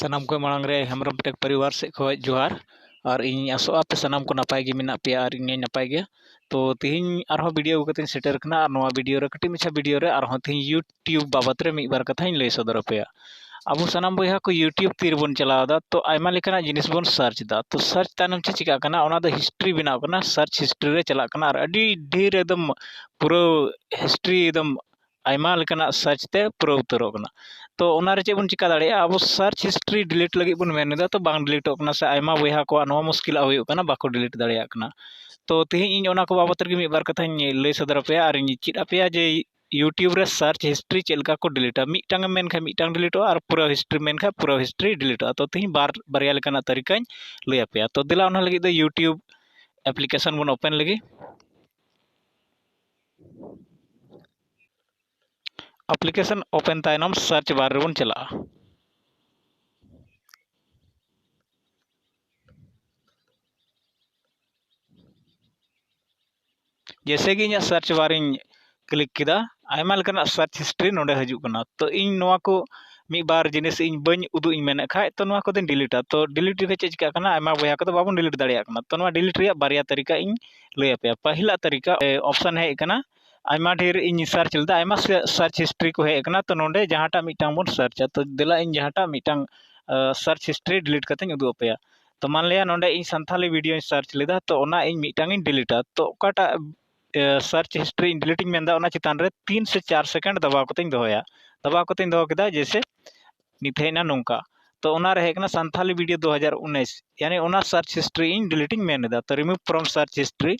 सानाम को मांग रे हेमरम टेक परिवार से खो जोहार और इन आसोआ पे सानाम को नपाय गे मेना पे और इन नपाय गे तो तिहिन आरो वीडियो कते सेटर कना और नवा वीडियो रे कटी मिछा वीडियो रे और तिहिन यूट्यूब बाबत रे मिबार कथा लay सदर पे अब सानाम बया को यूट्यूब तीर बन चलावदा तो आयमा लेकना जिनिस बन सर्च दा तो सर्च तानम चिका कना ओना द हिस्ट्री बनाव कना सर्च हिस्ट्री रे चला कना और अडी ढेर एकदम पूरा हिस्ट्री एकदम आयमा लेकना सर्च ते पूरा उतरो कना तो ओनारे चे बन चिका दाड़िया अब सर्च हिस्ट्री डिलीट लगी बन मेनदा तो बांग डिलीट कना से आयमा बया को नवा मुश्किल हुई कना बाको डिलीट दाड़िया कना तो तिहिन इन ओना को बाबत रे मिबार कथा लay सदर पे और चिद पे जे यूट्यूब रे सर्च हिस्ट्री चलका को डिलीटा मिटांग मेन खा मिटांग डिलीटो और पूरा हिस्ट्री मेन खा पूरा हिस्ट्री डिलीटो तो तिहिन बारया लेकना तरीका लay पे तो दिला ओना लगी दो यूट्यूब एप्लीकेशन बन ओपन लगी एप्लीकेशन ओपन तायनम सर्च बार रे बन चला जैसे कि इन सर्च बार क्लिक किदा आयमा लेकना सर्च हिस्ट्री नोडे हजु कना तो इन नोवा को मी बार जिनिस इन बन उदु इन मेने खाय तो नोवा को दिन डिलीटा तो डिलीट रे चिका कना आयमा बया को बाबन डिलीट दाड़िया कना तो नोवा डिलीट रे बारिया तरीका इन लay पे पहला तरीका ऑप्शन है कना आयमा ढेर इन सर्च लदा आयमा सर्च हिस्ट्री को है कना तो नोडे जहाटा मिटांग बन सर्च तो दिला इन जहाटा मिटांग सर्च हिस्ट्री डिलीट करते उदु पे तो मान लिया नोडे इन संथाली वीडियो सर्च लेदा तो ओना इन मिटांग इन डिलीटा तो ओकाटा सर्च हिस्ट्री डिलीटिंग मेंदा ओना चितान रे 3 से 4 सेकंड दबाव कते दोया दबाव कते दो केदा जैसे निथेना नोंका तो ओना रहे कना संथाली वीडियो 2019 यानी ओना सर्च हिस्ट्री इन डिलीटिंग मेनदा तो रिमूव फ्रॉम सर्च हिस्ट्री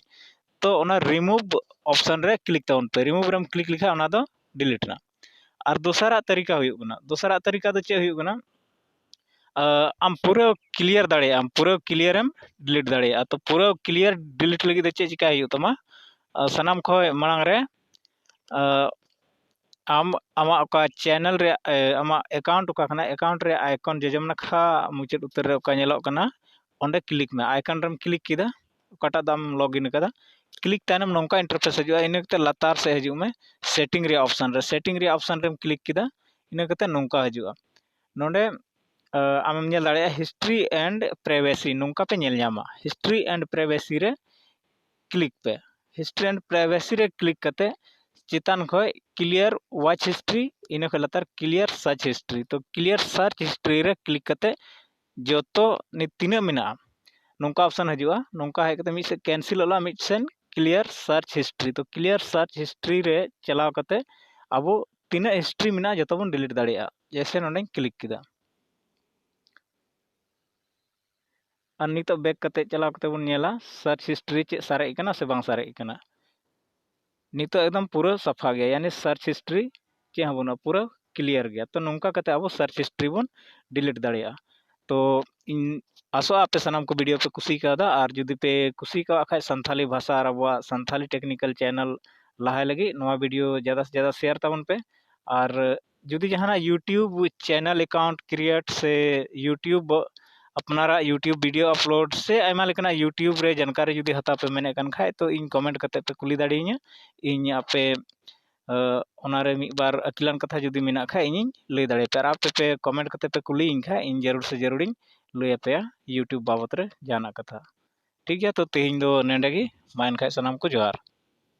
तो ओना रिमूव ऑप्शन रे क्लिक ताउन पे रिमूव रम क्लिक लिखा ओना दो डिलीट ना और दूसरा तरीका हुई कना दूसरा तरीका दो चे हुई कना आम पूरा क्लियर दाड़े आम पूरा क्लियर एम डिलीट दाड़े तो पूरा क्लियर डिलीट लगी दो चे चिका हुई तमा सनाम खो मांग रे आम आमा का चैनल रे आमा अकाउंट का कना अकाउंट रे आइकन जेजम नखा मुचाद उतर रे का नेलो कना ओंडे क्लिक में आइकन रम क्लिक किदा ओकाटा दाम लॉगिन कदा क्लिक तानम नोंका इंटरफेस हजुआ इनकते लातार से हजु में सेटिंग रे ऑप्शन रेम क्लिक किदा इनकते नोंका हजुआ नोंडे आम नेल दाड़िया हिस्ट्री एंड प्राइवेसी नोंका पे नेल न्यामा हिस्ट्री एंड प्राइवेसी रे क्लिक पे हिस्ट्री एंड प्राइवेसी रे क्लिक करते चितान खो क्लियर वॉच हिस्ट्री इन लतार क्लियर सर्च हिस्ट्री तो क्लियर सर्च हिस्ट्री रे क्लिक करते जो तो तीन मेना नौका ऑप्शन हजुआ नौका है मिट से कैंसिल होला मिट से क्लियर सर्च हिस्ट्री तो क्लियर सर्च हिस्ट्री रे चलाव करते अब तीन हिस्ट्री मेना जो बन डिलीट दाड़िया जैसे नोंडे क्लिक किदा और नितो बैक करते चलाव करते बन नेला सर्च हिस्ट्री चे सारे कना से बांग सारे कना नितो एकदम पूरा सफा गया यानी सर्च हिस्ट्री चे बना पूरा क्लियर गया तो नौका करते अब सर्च हिस्ट्री बन डिलीट दाड़िया तो इन आसोआ पे सनाम को वीडियो पे कुसी का और जुदी पे कुसी का खाय संथाली भाषा और अब संथाली टेक्निकल चैनल लहाय लगी नवा वीडियो ज़्यादा से ज़्यादा शेयर ताबन पे और जुदी जहां यूट्यूब चैनल अकाउंट क्रिएट से यूट्यूब अपनारा यूट्यूब वीडियो अपलोड से आयमा लेकना यूट्यूब रे जानकारी जुदी हता पे मेने कन खाय तो इन कमेंट करते पे कुली दाड़िया इन आपे ओनारे मी बार अकिलान कथा जुदी मेना खा इन लय दाड़े पे आपे पे कमेंट करते पे कुली इन खा इन जरूर से जरूर इन लय पे यूट्यूब बाबत रे जाना कथा ठीक है तो तेहिं दो नेंडे गी मा एनखाय सनाम को जोहार।